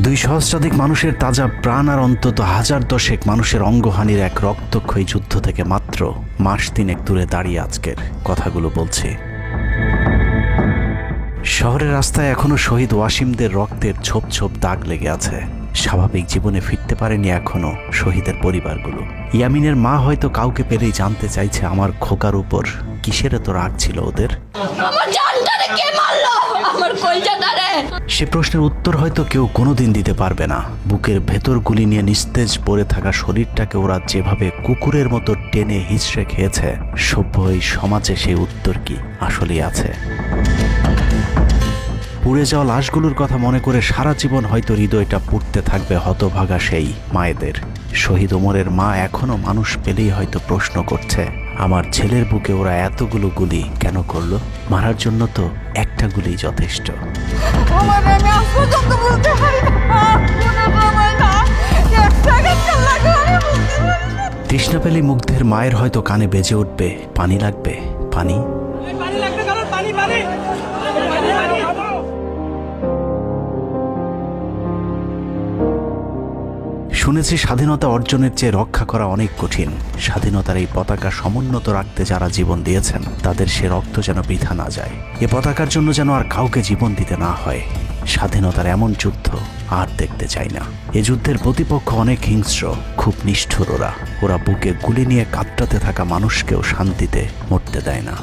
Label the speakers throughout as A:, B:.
A: দুই সহস্রাধিক মানুষের তাজা প্রাণ আর অন্তত হাজার দশেক মানুষের অঙ্গহানির এক রক্তক্ষয়ী যুদ্ধ থেকে মাত্র মাস তিনেক দূরে দাঁড়িয়ে আজকের কথাগুলো বলছি। শহরের রাস্তায় এখনো শহীদ ওয়াসিমদের রক্তের ছোপ ছোপ দাগ লেগে আছে। স্বাভাবিক জীবনে ফিরতে পারেনি এখনো শহীদের পরিবারগুলো। ইয়ামিনের মা হয়তো কাউকে পেলেই জানতে চাইছে আমার খোকার উপর কিসের এত রাগ ছিল ওদের। সে প্রশ্নের উত্তর হয়তো কেউ কোনোদিন দিতে পারবে না। বুকের ভেতর গুলি নিয়ে নিস্তেজ পড়ে থাকা শরীরটাকে ওরা যেভাবে কুকুরের মতো টেনে হিঁচড়ে খেয়েছে, সভ্য এই সমাজে সেই উত্তর কি আসলেই আছে? পুড়ে যাওয়া লাশগুলোর কথা মনে করে সারা জীবন হয়তো হৃদয়টা পুড়তে থাকবে হতভাগা সেই মায়েদের। শহীদ ওমরের মা এখনো মানুষ পেলেই হয়তো প্রশ্ন করছে, আমার ছেলের বুকে ওরা এতগুলো গুলি কেন করলো? মারার জন্য তো একটা গুলি যথেষ্ট। তৃষ্ণা পেলে মুগ্ধের মায়ের হয়তো কানে বেজে উঠবে, পানি লাগবে, পানি। শুনেছি স্বাধীনতা অর্জনের চেয়ে রক্ষা করা অনেক কঠিন। স্বাধীনতার এই পতাকা সমুন্নত রাখতে যারা জীবন দিয়েছেন তাদের সে রক্ত যেন বৃথা না যায়। এ পতাকার জন্য যেন আর কাউকে জীবন দিতে না হয়। স্বাধীনতার এমন যুদ্ধ আর দেখতে চাই না। এ যুদ্ধের প্রতিপক্ষ অনেক হিংস্র, খুব নিষ্ঠুর। ওরা বুকে গুলি নিয়ে কাতরাতে থাকা মানুষকেও শান্তিতে মরতে দেয় না।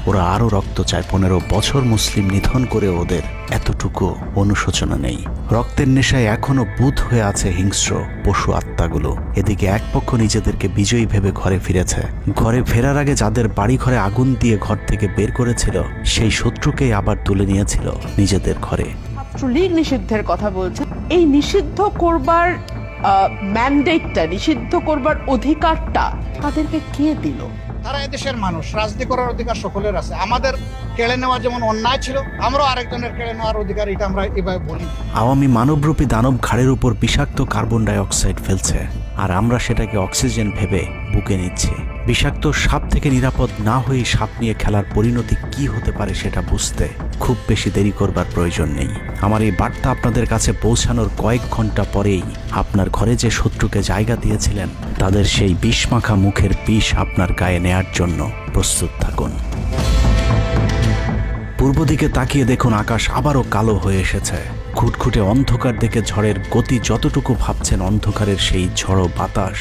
A: ওরা আরও রক্ত চায়। 15 বছর মুসলিম নিধন করে ওদের এতটুকু অনুশোচনা নেই। রক্তের নেশায় এখনো বুঁদ হয়ে আছে হিংস্র পশু আত্মাগুলো। এদিকে এক পক্ষ নিজেদেরকে বিজয়ী ভেবে ঘরে ফিরেছে। ঘরে ফেরার আগে যাদের বাড়ি ঘরে আগুন দিয়ে ঘর থেকে বের করেছিল, সেই শত্রুকেই আবার তুলে নিয়েছিল নিজেদের ঘরে।
B: ছাত্রলীগ নিষিদ্ধের কথা বলছে। এই নিষিদ্ধ করবার ম্যান্ডেটটা, নিষিদ্ধ করবার অধিকারটা তাদেরকে কে দিল?
C: তারা এদেশের মানুষ, রাজনীতি করার অধিকার সকলের আছে। আমাদের কেড়ে নেওয়া যেমন অন্যায় ছিল, আমরাও আরেকজনের কেড়ে নেওয়ার অধিকার, এটা আমরা এভাবে বলি।
A: আওয়ামী মানবরূপী দানব ঘাড়ের উপর বিষাক্ত কার্বন ডাই অক্সাইড ফেলছে, আর আমরা সেটাকে অক্সিজেন ভেবে বুকে নিচ্ছি। বিষাক্ত সাপ থেকে নিরাপদ না হয়ে সাপ নিয়ে খেলার পরিণতি কি হতে পারে সেটা বুঝতে খুব বেশি দেরি করবার প্রয়োজন নেই। আমার এই বার্তা আপনাদের কাছে পৌঁছানোর কয়েক ঘন্টা পরেই আপনার ঘরে যে শত্রুকে জায়গা দিয়েছিলেন তাদের সেই বিষমাখা মুখের বিষ আপনার গায়ে নেয়ার জন্য প্রস্তুত থাকুন। পূর্ব দিকে তাকিয়ে দেখুন, আকাশ আবারও কালো হয়ে এসেছে। খুটখুটে অন্ধকার দেখে ঝড়ের গতি যতটুকু ভাবছেন, অন্ধকারের সেই ঝড়ো বাতাস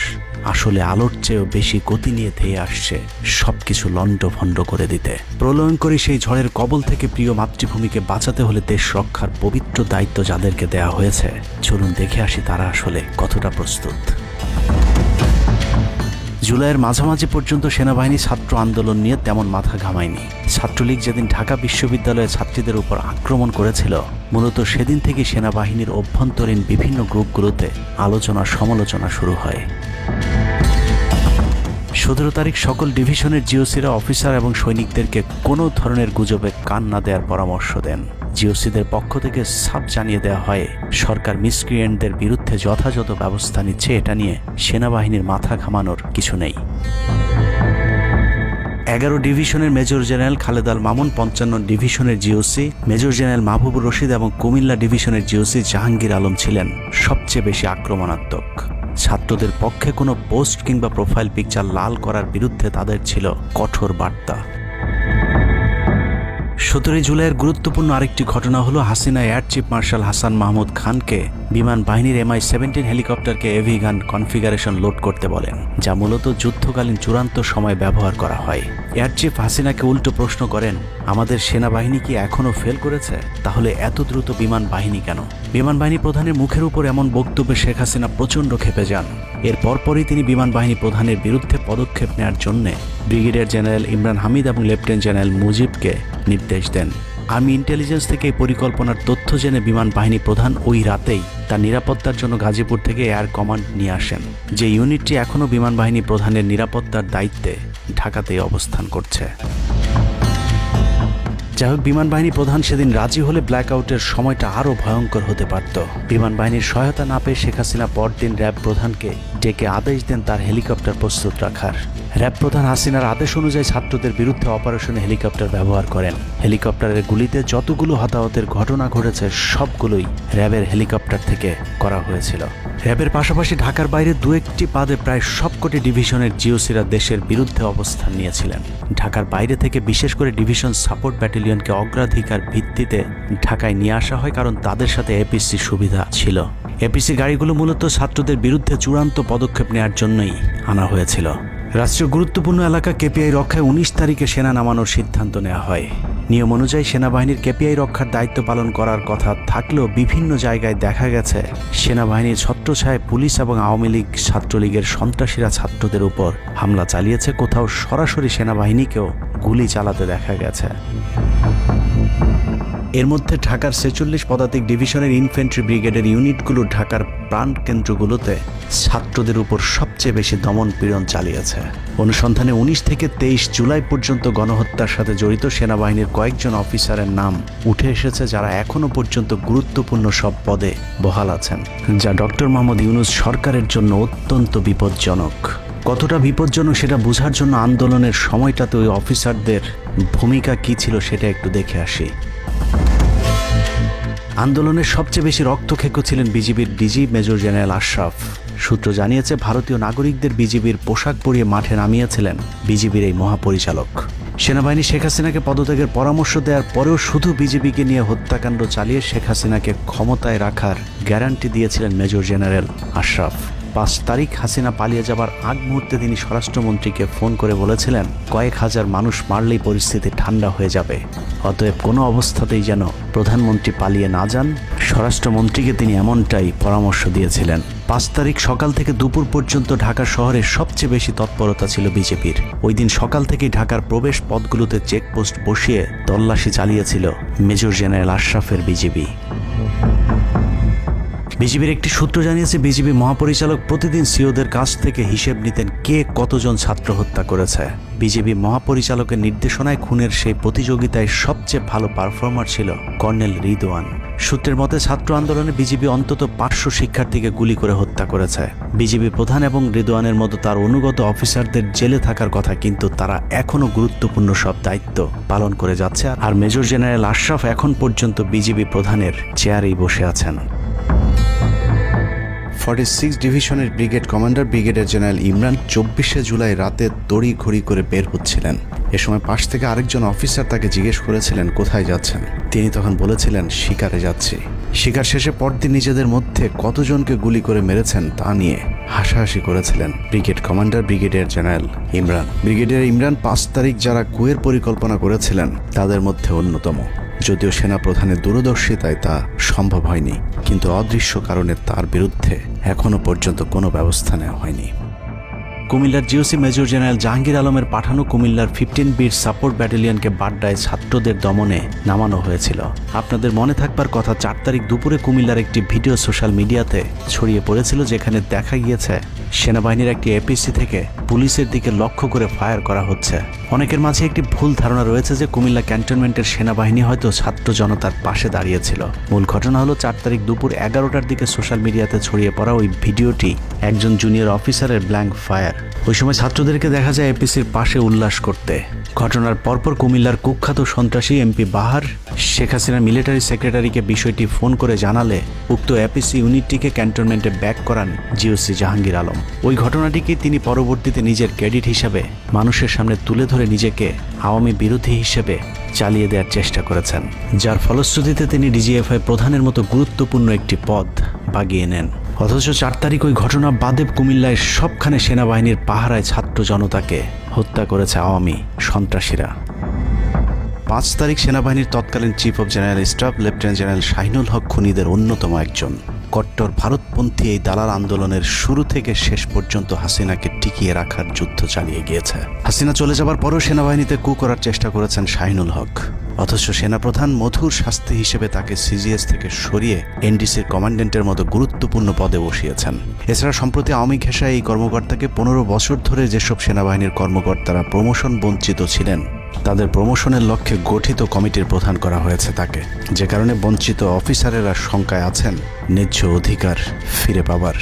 A: আসলে আলোর চেয়েও বেশি গতি নিয়ে ধেয়ে আসছে সবকিছু লণ্ডভণ্ড করে দিতে। প্রলয়ঙ্করী সেই ঝড়ের কবল থেকে প্রিয় মাতৃভূমিকে বাঁচাতে হলে দেশ রক্ষার পবিত্র দায়িত্ব যাদেরকে দেয়া হয়েছে, চলুন দেখে আসি তারা আসলে কতটা প্রস্তুত। জুলাইয়ের মাঝামাঝি পর্যন্ত সেনাবাহিনী ছাত্র আন্দোলন নিয়ে তেমন মাথা ঘামায়নি। ছাত্রলীগ যেদিন ঢাকা বিশ্ববিদ্যালয়ে ছাত্রীদের উপর আক্রমণ করেছিল, মূলত সেদিন থেকে সেনাবাহিনীর অভ্যন্তরীণ বিভিন্ন গ্রুপগুলোতে আলোচনা সমালোচনা শুরু হয়। 17 তারিখ সকল ডিভিশনের জিওসিরা অফিসার এবং সৈনিকদেরকে কোনো ধরনের গুজবে কান না দেওয়ার পরামর্শ দেন। জিওসিদের পক্ষ থেকে সাফ জানিয়ে দেওয়া হয়, সরকার মিসক্রিয়েন্টদের বিরুদ্ধে যথাযথ ব্যবস্থা নিচ্ছে, এটা নিয়ে সেনাবাহিনীর মাথা ঘামানোর কিছু নেই। 11 ডিভিশনের মেজর জেনারেল খালেদ আল মামুন, 55 ডিভিশনের GOC major general Mahbubur Rashid এবং কুমিল্লা ডিভিশনের জিওসি জাহাঙ্গীর আলম ছিলেন সবচেয়ে বেশি আক্রমণাত্মক। ছাত্রদের পক্ষে কোনো পোস্ট কিংবা প্রোফাইল পিকচার লাল করার বিরুদ্ধে তাদের ছিল কঠোর বার্তা। 17 জুলাইয়ের গুরুত্বপূর্ণ আরেকটি ঘটনা হলো Hasina air chief marshal Hasan Mahmud খানকে বিমান বাহিনীর MI-17 হেলিকপ্টারকে এভি গান কনফিগারেশন লোড করতে বলেন, যা মূলত যুদ্ধকালীন চূড়ান্ত সময় ব্যবহার করা হয়। এয়ার চিফ হাসিনাকে উল্টো প্রশ্ন করেন, আমাদের সেনাবাহিনী কি এখনও ফেল করেছে? তাহলে এত দ্রুত বিমান বাহিনী কেন? বিমান বাহিনী প্রধানের মুখের উপর এমন বক্তব্যে শেখ হাসিনা প্রচণ্ড ক্ষেপে যান। এর পরপরই তিনি বিমান বাহিনী প্রধানের বিরুদ্ধে পদক্ষেপ নেওয়ার জন্য ব্রিগেডিয়ার জেনারেল ইমরান হামিদ এবং লেফটেন্যান্ট জেনারেল মুজিবকে নির্দেশ দেন। আর্মি ইন্টেলিজেন্স থেকে এই পরিকল্পনার তথ্য জেনে বিমান বাহিনী প্রধান ওই রাতেই তার নিরাপত্তার জন্য গাজীপুর থেকে এয়ার কমান্ড নিয়ে আসেন, যে ইউনিটটি এখনও বিমান বাহিনী প্রধানের নিরাপত্তার দায়িত্বে ঢাকাতেই অবস্থান করছে। যাই হোক, বিমান বাহিনী প্রধান সেদিন রাজি হলে ব্ল্যাকআউটের সময়টা আরও ভয়ঙ্কর হতে পারত। বিমান বাহিনীর সহায়তা না পেয়ে শেখ হাসিনা পরদিন র্যাব প্রধানকে ডেকে আদেশ দেন তার হেলিকপ্টার প্রস্তুত রাখার। র্যাব প্রধান হাসিনার আদেশ অনুযায়ী ছাত্রদের বিরুদ্ধে অপারেশনে হেলিকপ্টার ব্যবহার করেন। হেলিকপ্টারের গুলিতে যতগুলো হতাহতের ঘটনা ঘটেছে সবগুলোই র্যাবের হেলিকপ্টার থেকে করা হয়েছিল। র্যাবের পাশাপাশি ঢাকার বাইরে দু একটি পাদে প্রায় সবকটি ডিভিশনের জিওসিরা দেশের বিরুদ্ধে অবস্থান নিয়েছিলেন। ঢাকার বাইরে থেকে বিশেষ করে ডিভিশন সাপোর্ট ব্যাটালিয়নকে অগ্রাধিকার ভিত্তিতে ঢাকায় নিয়ে আসা হয়, কারণ তাদের সাথে এপিসি সুবিধা ছিল। এপিসি গাড়িগুলো মূলত ছাত্রদের বিরুদ্ধে চূড়ান্ত পদক্ষেপ নেওয়ার জন্যই আনা হয়েছিল। রাষ্ট্রীয় গুরুত্বপূর্ণ এলাকা কেপিআই রক্ষায় 19 তারিখে সেনা নামানোর সিদ্ধান্ত নেওয়া হয়। নিয়ম অনুযায়ী সেনাবাহিনীর কেপিআই রক্ষার দায়িত্ব পালন করার কথা থাকলেও বিভিন্ন জায়গায় দেখা গেছে সেনাবাহিনীর ছত্রছায়ায় পুলিশ এবং আওয়ামী লীগ ছাত্রলীগের সন্ত্রাসীরা ছাত্রদের উপর হামলা চালিয়েছে। কোথাও সরাসরি সেনাবাহিনীকেও গুলি চালাতে দেখা গেছে। এর মধ্যে ঢাকার 46 পদাতিক ডিভিশনের ইনফ্যান্ট্রি ব্রিগেডের ইউনিটগুলো ঢাকার প্রাণ কেন্দ্রগুলোতে ছাত্রদের উপর সবচেয়ে বেশি দমন পীড়ন চালিয়েছে। অনুসন্ধানে 19 থেকে 23 জুলাই পর্যন্ত গণহত্যার সাথে জড়িত সেনাবাহিনীর কয়েকজন অফিসারের নাম উঠে এসেছে, যারা এখনো পর্যন্ত গুরুত্বপূর্ণ সব পদে বহাল আছেন, যা ডক্টর মোহাম্মদ ইউনূস সরকারের জন্য অত্যন্ত বিপজ্জনক। কতটা বিপজ্জনক সেটা বোঝার জন্য আন্দোলনের সময়টাতে ওই অফিসারদের ভূমিকা কী ছিল সেটা একটু দেখে আসি। আন্দোলনের সবচেয়ে বেশি রক্তক্ষেকো ছিলেন বিজিবির ডিজি মেজর জেনারেল আশরাফ। সূত্র জানিয়েছে, ভারতীয় নাগরিকদের বিজিবির পোশাক পরিয়ে মাঠে নামিয়েছিলেন বিজিবির এই মহাপরিচালক। সেনাবাহিনী শেখ হাসিনাকে পদত্যাগের পরামর্শ দেওয়ার পরেও শুধু বিজিবিকে নিয়ে হত্যাকাণ্ড চালিয়ে শেখ হাসিনাকে ক্ষমতায় রাখার গ্যারান্টি দিয়েছিলেন মেজর জেনারেল আশরাফ। 5 তারিখ হাসিনা পালিয়ে যাবার আগ মুহূর্তে তিনি স্বরাষ্ট্রমন্ত্রীকে ফোন করে বলেছিলেন, কয়েক হাজার মানুষ মারলেই পরিস্থিতি ঠান্ডা হয়ে যাবে, অতএব কোনো অবস্থাতেই যেন প্রধানমন্ত্রী পালিয়ে না যান। স্বরাষ্ট্রমন্ত্রীকে তিনি এমনটাই পরামর্শ দিয়েছিলেন। 5 তারিখ সকাল থেকে দুপুর পর্যন্ত ঢাকা শহরে সবচেয়ে বেশি তৎপরতা ছিল বিজেপির। ওই দিন সকাল থেকেই ঢাকার প্রবেশ পথগুলোতে চেকপোস্ট বসিয়ে তল্লাশি চালিয়েছিল মেজর জেনারেল আশরাফের বিজিবি। বিজিবির একটি সূত্র জানিয়েছে, বিজিবি মহাপরিচালক প্রতিদিন সিওদের কাছ থেকে হিসেব নিতেন কে কতজন ছাত্র হত্যা করেছে। বিজিবি মহাপরিচালকের নির্দেশনায় খুনের সেই প্রতিযোগিতায় সবচেয়ে ভালো পারফর্মার ছিল কর্নেল রিদওয়ান। সূত্রের মতে ছাত্র আন্দোলনে বিজিবি অন্তত 500 শিক্ষার্থীকে গুলি করে হত্যা করেছে। বিজিবি প্রধান এবং রিদওয়ানের মতো তার অনুগত অফিসারদের জেলে থাকার কথা, কিন্তু তারা এখনও গুরুত্বপূর্ণ সব দায়িত্ব পালন করে যাচ্ছে। আর মেজর জেনারেল আশরাফ এখন পর্যন্ত বিজিবি প্রধানের চেয়ারেই বসে আছেন। 46 ডিভিশনের brigade commander brigadier general Imran 24শে জুলাই রাতে তড়িঘড়ি করে বের হচ্ছিলেন। এ সময় পাশ থেকে আরেকজন অফিসার তাকে জিজ্ঞেস করেছিলেন কোথায় যাচ্ছেন। তিনি তখন বলেছিলেন শিকারে যাচ্ছি। শিকার শেষে পরদিন নিজেদের মধ্যে কতজনকে গুলি করে মেরেছেন তা নিয়ে হাসাহাসি করেছিলেন brigade commander brigadier general Imran. Brigadier Imran 5 তারিখ যারা কুয়ের পরিকল্পনা করেছিলেন তাদের মধ্যে অন্যতম। যদিও সেনা প্রধানের দূরদর্শিতায় তা সম্ভব হয়নি, কিন্তু অদৃশ্য কারণে তার বিরুদ্ধে এখনো পর্যন্ত কোনো ব্যবস্থা নেওয়া হয়নি। কুমিল্লার জিওসি মেজর জেনারেল জাহাঙ্গীর আলমের পাঠানো কুমিল্লার 15 বিট সাপোর্ট ব্যাটালিয়নকে বাড্ডায় ছাত্রদের দমনে নামানো হয়েছিল। আপনাদের মনে থাকবার কথা, 4 তারিখ দুপুরে কুমিল্লার একটি ভিডিও সোশ্যাল মিডিয়াতে ছড়িয়ে পড়েছিল, যেখানে দেখা গিয়েছে সেনাবাহিনীর একটি এপিসি থেকে পুলিশের দিকে লক্ষ্য করে ফায়ার করা হচ্ছে। অনেকের মাঝে একটি ভুল ধারণা রয়েছে যে কুমিল্লা ক্যান্টনমেন্টের সেনাবাহিনী হয়তো ছাত্র জনতার পাশে দাঁড়িয়েছিল। মূল ঘটনা হলো 4 তারিখ দুপুর 11টার দিকে সোশ্যাল মিডিয়াতে ছড়িয়ে পড়া ওই ভিডিওটি একজন জুনিয়র অফিসারের ব্ল্যাঙ্ক ফায়ার। ওই সময় ছাত্রদেরকে দেখা যায় এপিসির পাশে উল্লাস করতে। ঘটনার পরপর কুমিল্লার কুখ্যাত সন্ত্রাসী এমপি বাহার শেখ হাসিনার মিলিটারি সেক্রেটারিকে বিষয়টি ফোন করে জানালে উক্ত এপিসি ইউনিটটিকে ক্যান্টনমেন্টে ব্যাক করান জিওসি জাহাঙ্গীর আলম। ওই ঘটনাটিকে তিনি পরবর্তীতে নিজের ক্রেডিট হিসাবে মানুষের সামনে তুলে ধরে নিজেকে আওয়ামী বিরোধী হিসেবে চালিয়ে দেওয়ার চেষ্টা করেছেন, যার ফলশ্রুতিতে তিনি ডিজিএফআই প্রধানের মতো গুরুত্বপূর্ণ একটি পদ বাগিয়ে নেন। অথচ 4 তারিখ ওই ঘটনা বাদে কুমিল্লায় সবখানে সেনাবাহিনীর পাহারায় ছাত্র জনতাকে হত্যা করেছে আওয়ামী সন্ত্রাসীরা। 5 তারিখ সেনাবাহিনীর তৎকালীন chief of general staff lieutenant general Shahinul Haque খুনিদের অন্যতম একজন। কট্টর ভারতপন্থী এই দালাল আন্দোলনের শুরু থেকে শেষ পর্যন্ত হাসিনাকে টিকিয়ে রাখার যুদ্ধ চালিয়ে গিয়েছে। হাসিনা চলে যাবার পরও সেনাবাহিনীতে কু করার চেষ্টা করেছেন শাহিনুল হক। অথচ সেনাপ্রধান মধুর শাস্তি হিসেবে তাকে সিজিএস থেকে সরিয়ে এনডিসির কমান্ডেন্টের মতো গুরুত্বপূর্ণ পদে বসিয়েছেন। এছাড়া সম্প্রতি আওয়ামী ঘেঁষায় এই কর্মকর্তাকে 15 বছর ধরে যেসব সেনাবাহিনীর কর্মকর্তারা প্রমোশন বঞ্চিত ছিলেন তাদের প্রমোশনের লক্ষ্যে গঠিত কমিটির প্রধান করা হয়েছে তাকে, যে কারণে বঞ্চিত অফিসারেরা শঙ্কায় আছেন ন্যায্য অধিকার ফিরে পাবার।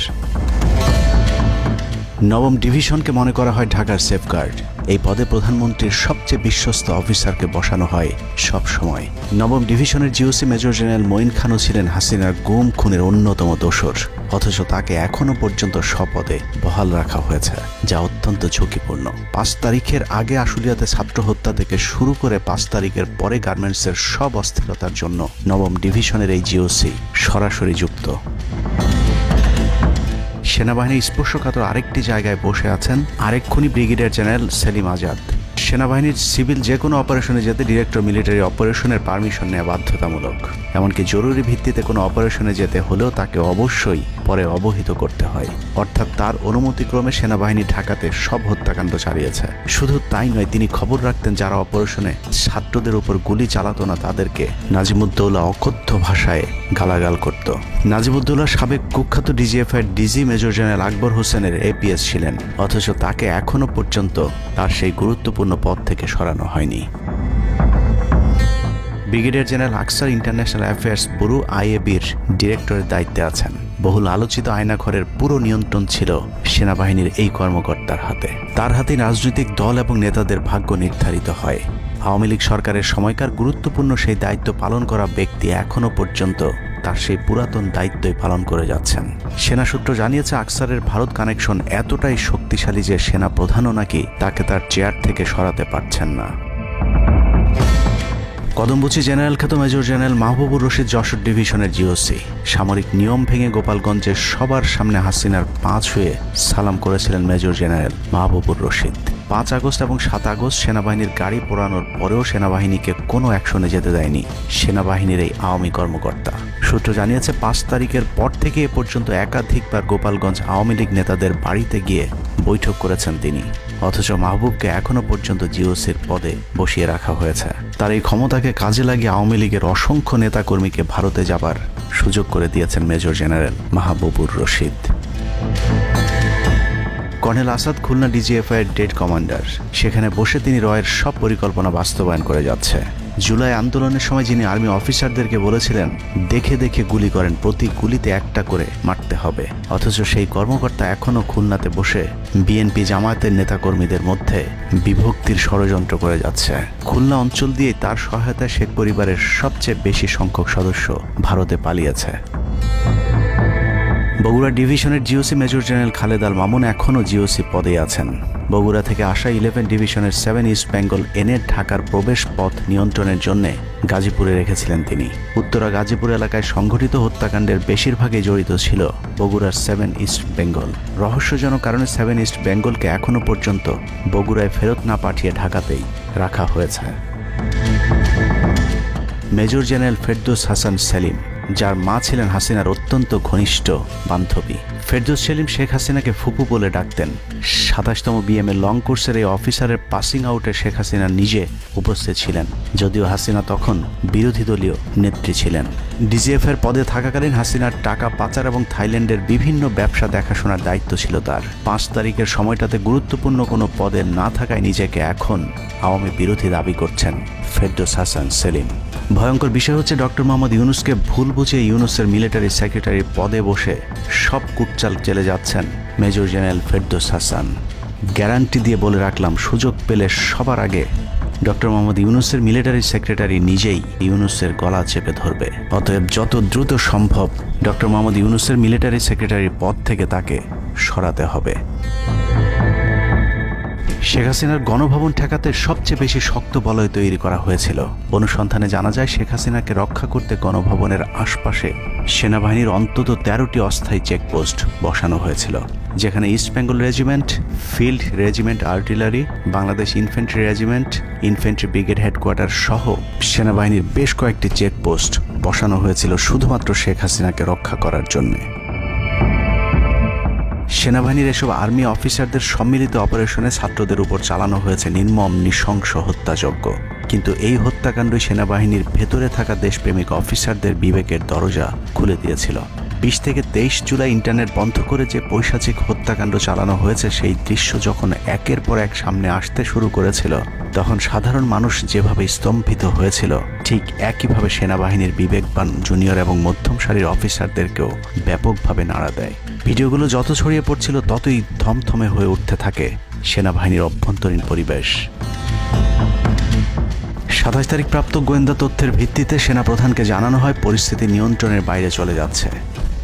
A: নবম ডিভিশনকে মনে করা হয় ঢাকার সেফগার্ড। এই পদে প্রধানমন্ত্রীর সবচেয়ে বিশ্বস্ত অফিসারকে বসানো হয় সব সময়। নবম ডিভিশনের জিওসি মেজর জেনারেল মঈন খানও ছিলেন হাসিনার গুম খুনের অন্যতম দোসর, অথচ তাকে এখনো পর্যন্ত স্বপদে বহাল রাখা হয়েছে, যা অত্যন্ত ঝুঁকিপূর্ণ। 5 তারিখের আগে আশুলিয়াতে ছাত্র হত্যা থেকে শুরু করে 5 তারিখের পরে গার্মেন্টসের সব অস্থিরতার জন্য নবম ডিভিশনের এই জিওসি সরাসরি যুক্ত। সেনাবাহিনীর স্পর্শকাতর আরেকটি জায়গায় বসে আছেন আরেক খুনি ব্রিগেডিয়ার জেনারেল সেলিম আজাদ। সেনাবাহিনীর সিভিল যে কোনো অপারেশনে যেতে ডিরেক্টর মিলিটারি অপারেশনের পারমিশন নেওয়া বাধ্যতামূলক। এমনকি জরুরি ভিত্তিতে কোনো অপারেশনে যেতে হলেও তাকে অবশ্যই পরে অবহিত করতে হয়। অর্থাৎ তার অনুমতিক্রমে সেনাবাহিনী ঢাকাতে সব হত্যাকাণ্ড চালিয়েছে। শুধু তাই নয়, তিনি খবর রাখতেন যারা অপারেশনে ছাত্রদের উপর গুলি চালাতো না তাদেরকে নাজিমুদ্দৌলা অকথ্য ভাষায় গালাগাল করত। নাজিমুদ্দৌলা সাবেক কুখ্যাত ডিজিএফআই ডিজি মেজর জেনারেল আকবর হোসেনের এপিএস ছিলেন, অথচ তাকে এখনো পর্যন্ত তার সেই গুরুত্বপূর্ণ পদ থেকে সরানো হয়নি। ব্রিগেডিয়ার জেনারেল আকসার ইন্টারন্যাশনাল অ্যাফেয়ার্স ব্যুরো আইএবির ডিরেক্টরের দায়িত্বে আছেন। বহুল আলোচিত আয়নাঘরের পুরো নিয়ন্ত্রণ ছিল সেনাবাহিনীর এই কর্মকর্তার হাতে। তার হাতে রাজনৈতিক দল এবং নেতাদের ভাগ্য নির্ধারিত হয়। আওয়ামী লীগ সরকারের সময়কার গুরুত্বপূর্ণ সেই দায়িত্ব পালন করা ব্যক্তি এখনো পর্যন্ত তার সেই পুরাতন দায়িত্বই পালন করে যাচ্ছেন। সেনা সূত্র জানিয়েছে আকসারের ভারত কানেকশন এতটাই শক্তিশালী যে সেনা প্রধানও নাকি তাকে তার চেয়ার থেকে সরাতে পারছেন না। কদমবুচি জেনারেল খ্যাত মেজর জেনারেল মাহবুবুর রশিদ যশোর ডিভিশনের জিওসি সামরিক নিয়ম ভেঙে গোপালগঞ্জের সবার সামনে হাসিনার পা ছুঁয়ে সালাম করেছিলেন major general Mahbubur Rashid. 5 August এবং 7 আগস্ট সেনাবাহিনীর গাড়ি পোড়ানোর পরেও সেনাবাহিনীকে কোনো অ্যাকশনে যেতে দেয়নি সেনাবাহিনীর এই আওয়ামী কর্মকর্তা। সূত্র জানিয়েছে 5 তারিখের পর থেকে এ পর্যন্ত একাধিকবার গোপালগঞ্জ আওয়ামী লীগ নেতাদের বাড়িতে গিয়ে বৈঠক করেছেন তিনি, অথচ মাহবুবকে এখনো পর্যন্ত জিওসির পদে বসিয়ে রাখা হয়েছে। তার এই ক্ষমতাকে কাজে লাগিয়ে আওয়ামী লীগের অসংখ্য নেতাকর্মীকে ভারতে যাবার সুযোগ করে দিয়েছেন major general Mahbubur Rashid. Colonel Asad Khulna DGFI dead commander, সেখানে বসে তিনি রয়ের সব পরিকল্পনা বাস্তবায়ন করে যাচ্ছে। জুলাই আন্দোলনের সময় যিনি আর্মি অফিসারদেরকে বলেছিলেন দেখে দেখে গুলি করেন, প্রতি গুলিতে একটা করে মারতে হবে, অথচ সেই কর্মকর্তা এখনো খুলনাতে বসে বিএনপি জামায়াতের নেতাকর্মীদের মধ্যে বিভক্তির ষড়যন্ত্র করে যাচ্ছে। খুলনা অঞ্চল দিয়ে তার সহায়তায় শেখ পরিবারের সবচেয়ে বেশি সংখ্যক সদস্য ভারতে পালিয়েছে। বগুড়া ডিভিশনের GOC major general Khaled Al Mamun এখনও জিওসি পদে আছেন। বগুড়া থেকে আসা 11 ডিভিশনের 7 ইস্ট বেঙ্গল এনে ঢাকার প্রবেশ পথ নিয়ন্ত্রণের জন্য গাজীপুরে রেখেছিলেন তিনি। উত্তরা গাজীপুর এলাকায় সংঘটিত হত্যাকাণ্ডের বেশিরভাগই জড়িত ছিল বগুড়ার 7 ইস্ট বেঙ্গল। রহস্যজনক কারণে 7 ইস্ট বেঙ্গলকে এখনও পর্যন্ত বগুড়ায় ফেরত না পাঠিয়ে ঢাকাতেই রাখা হয়েছে। মেজর জেনারেল ফেরদৌস হাসান সেলিম, যার মা ছিলেন হাসিনার অত্যন্ত ঘনিষ্ঠ বান্ধবী। ফেরদৌস সেলিম শেখ হাসিনাকে ফুপু বলে ডাকতেন। 27তম বিএমএ লং কোর্সের এই অফিসারের পাসিং আউটে শেখ হাসিনা নিজে উপস্থিত ছিলেন, যদিও হাসিনা তখন বিরোধী দলীয় নেত্রী ছিলেন। ডিজিএফের পদে থাকাকালীন হাসিনার টাকা পাচার এবং থাইল্যান্ডের বিভিন্ন ব্যবসা দেখাশোনার দায়িত্ব ছিল তার। 5 তারিখের সময়টাতে গুরুত্বপূর্ণ কোনো পদে না থাকায় নিজেকে এখন আওয়ামী বিরোধী দাবি করছেন ফেরদৌস হাসান সেলিম। ভয়ঙ্কর বিষয় হচ্ছে ডক্টর মোহাম্মদ ইউনূসকে ভুল বুঝে ইউনূসের মিলিটারি সেক্রেটারির পদে বসে সব কুটচাল চলে যাচ্ছেন major general Ferdous Hasan. Guarantee দিয়ে বলে রাখলাম, সুযোগ পেলে সবার আগে ডক্টর মোহাম্মদ ইউনূসের মিলিটারি সেক্রেটারি নিজেই ইউনূসের গলা চেপে ধরবে। অতএব যত দ্রুত সম্ভব ডক্টর মোহাম্মদ ইউনূসের মিলিটারি সেক্রেটারির পদ থেকে তাকে সরাতে হবে। শেখ হাসিনার গণভবন ঠেকাতে সবচেয়ে বেশি শক্ত বলয় তৈরি করা হয়েছিল। অনুসন্ধানে জানা যায় শেখ হাসিনাকে রক্ষা করতে গণভবনের আশপাশে সেনাবাহিনীর অন্তত 13টি অস্থায়ী চেকপোস্ট বসানো হয়েছিল, যেখানে east Bengal regiment, field regiment artillery, Bangladesh infantry regiment, infantry brigade headquarter সহ সেনাবাহিনীর বেশ কয়েকটি চেকপোস্ট বসানো হয়েছিল শুধুমাত্র শেখ হাসিনাকে রক্ষা করার জন্য। সেনাবাহিনীর এসব আর্মি অফিসারদের সম্মিলিত অপারেশনে ছাত্রদের উপর চালানো হয়েছে নির্মম নৃশংস হত্যাযজ্ঞ। কিন্তু এই হত্যাকাণ্ডই সেনাবাহিনীর ভেতরে থাকা দেশপ্রেমিক অফিসারদের বিবেকের দরজা খুলে দিয়েছিল। 20 থেকে 23 জুলাই ইন্টারনেট বন্ধ করে যে পৈশাচিক হত্যাকাণ্ড চালানো হয়েছে, সেই দৃশ্য যখন একের পর এক সামনে আসতে শুরু করেছিল, তখন সাধারণ মানুষ যেভাবে স্তম্ভিত হয়েছিল, ঠিক একইভাবে সেনাবাহিনীর বিবেকবান জুনিয়র এবং মধ্যম সারির অফিসারদেরকেও ব্যাপকভাবে নাড়া দেয়। ভিডিওগুলো যত ছড়িয়ে পড়ছিল ততই থমথমে হয়ে উঠতে থাকে সেনাবাহিনীর অভ্যন্তরীণ পরিবেশ। 27 তারিখ প্রাপ্ত গোয়েন্দা তথ্যের ভিত্তিতে সেনাপ্রধানকে জানানো হয় পরিস্থিতি নিয়ন্ত্রণের বাইরে চলে যাচ্ছে।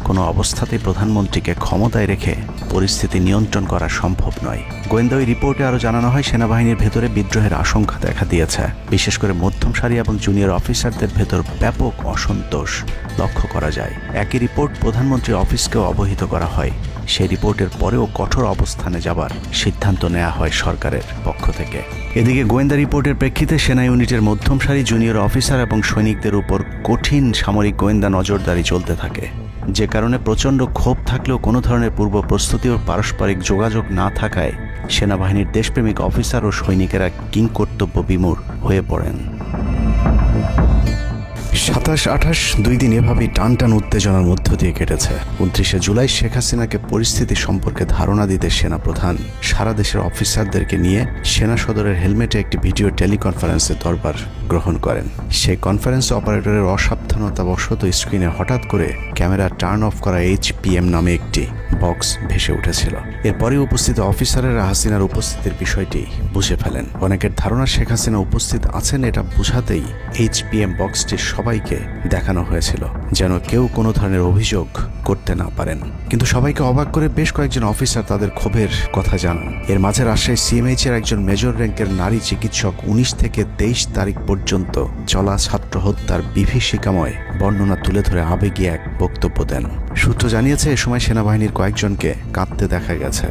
A: কোনো অবস্থাতেই প্রধানমন্ত্রীকে ক্ষমতায় রেখে পরিস্থিতি নিয়ন্ত্রণ করা সম্ভব নয়। গোয়েন্দা ওই রিপোর্টে আরও জানানো হয় সেনাবাহিনীর ভেতরে বিদ্রোহের আশঙ্কা দেখা দিয়েছে। বিশেষ করে মধ্যম সারি এবং জুনিয়র অফিসারদের ভেতর ব্যাপক অসন্তোষ লক্ষ্য করা যায়। একই রিপোর্ট প্রধানমন্ত্রীর অফিসকেও অবহিত করা হয়। সেই রিপোর্টের পরেও কঠোর অবস্থানে যাবার সিদ্ধান্ত নেওয়া হয় সরকারের পক্ষ থেকে। এদিকে গোয়েন্দা রিপোর্টের প্রেক্ষিতে সেনা ইউনিটের মধ্যম সারি জুনিয়র অফিসার এবং সৈনিকদের উপর কঠিন সামরিক গোয়েন্দা নজরদারি চলতে থাকে, যে কারণে প্রচণ্ড ক্ষোভ থাকলেও কোনো ধরনের পূর্ব প্রস্তুতি ও পারস্পরিক যোগাযোগ না থাকায় সেনাবাহিনীর দেশপ্রেমিক অফিসার ও সৈনিকেরা কিংকর্তব্য বিমূঢ় হয়ে পড়েন। 27-28 দুই দিন এভাবেই টানটান উত্তেজনার মধ্য দিয়ে কেটেছে। 29শে জুলাই শেখ হাসিনাকে পরিস্থিতি সম্পর্কে ধারণা দিতে সেনাপ্রধান সারা দেশের অফিসারদেরকে নিয়ে সেনা সদরের হেলমেটে একটি ভিডিও টেলিকনফারেন্সে দরবার গ্রহণ করেন। সেই কনফারেন্স অপারেটরের অসাবধানতাবশত স্ক্রিনে হঠাৎ করে ক্যামেরা টার্ন অফ করা HPM নামে একটি বক্স ভেসে উঠেছিল। এরপরে উপস্থিত অফিসারেরা হাসিনার উপস্থিতির বিষয়টি বুঝে ফেলেন। অনেকের ধারণা শেখ হাসিনা উপস্থিত আছেন এটা বোঝাতেই HPM বক্সটি সবাইকে দেখানো হয়েছিল, যেন কেউ কোনো ধরনের অভিযোগ করতে না পারেন। কিন্তু সবাইকে অবাক করে বেশ কয়েকজন অফিসার তাদের ক্ষোভের কথা জানান। এর মাঝে রাজশাহী CMH এর একজন মেজর র্যাঙ্কের নারী চিকিৎসক 19 থেকে 23 তারিখ পর্যন্ত চলা ছাত্র হত্যার বিভীষিকাময় বর্ণনা তুলে ধরে আবেগী এক বক্তব্য দেন। সূত্র জানিয়েছে এ সময় সেনাবাহিনীর কয়েকজনকে কাঁদতে দেখা গেছে।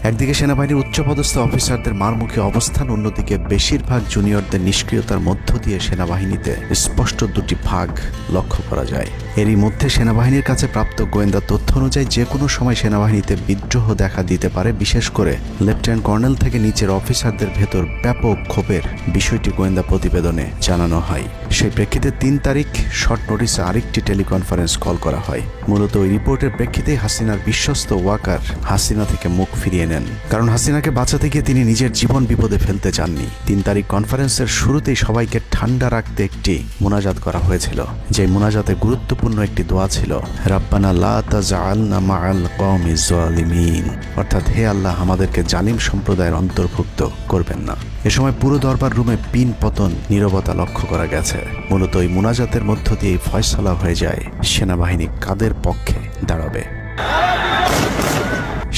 A: একদিকে সেনাবাহিনীর উচ্চপদস্থ অফিসারদের মারমুখী অবস্থান, অন্যদিকে বেশিরভাগ জুনিয়রদের নিষ্ক্রিয়তার মধ্য দিয়ে সেনাবাহিনীতে স্পষ্ট দুটি ভাগ লক্ষ্য করা যায়। এরই মধ্যে সেনাবাহিনীর কাছে প্রাপ্ত গোয়েন্দা তথ্য অনুযায়ী যে কোনো সময় সেনাবাহিনীতে বিদ্রোহ দেখা দিতে পারে। বিশেষ করে লেফটেন্যান্ট কর্নেল থেকে নিচের অফিসারদের ভেতর ব্যাপক ক্ষোভের বিষয়টি গোয়েন্দা প্রতিবেদনে জানানো হয়। সেই প্রেক্ষিতে 3 তারিখ শর্ট নোটিসে আরেকটি টেলিকনফারেন্স কল করা হয়। মূলত ওই রিপোর্টের প্রেক্ষিতেই হাসিনার বিশ্বস্ত ওয়াকার হাসিনা থেকে মুখ ফিরিয়ে নেন, কারণ হাসিনাকে বাঁচাতে গিয়ে তিনি নিজের জীবন বিপদে ফেলতে চাননি। 3 তারিখ কনফারেন্সের শুরুতেই সবাইকে ঠান্ডা রাখতে একটি মোনাজাত করা হয়েছিল। যে মোনাজাতে গুরুত্বপূর্ণ একটি দোয়া ছিল, রাব্বানা লা তাজআলনা মাআল কওমিজ জালিমিন, অর্থাৎ হে আল্লাহ, আমাদেরকে জালিম সম্প্রদায়ের অন্তর্ভুক্ত করবেন না। এ সময় পুরো দরবার রুমে পিন পতন নীরবতা লক্ষ্য করা গেছে। মূলত ওই মোনাজাতের মধ্য দিয়ে ফয়সালা হয়ে যায় সেনাবাহিনী কাদের পক্ষে দাঁড়াবে।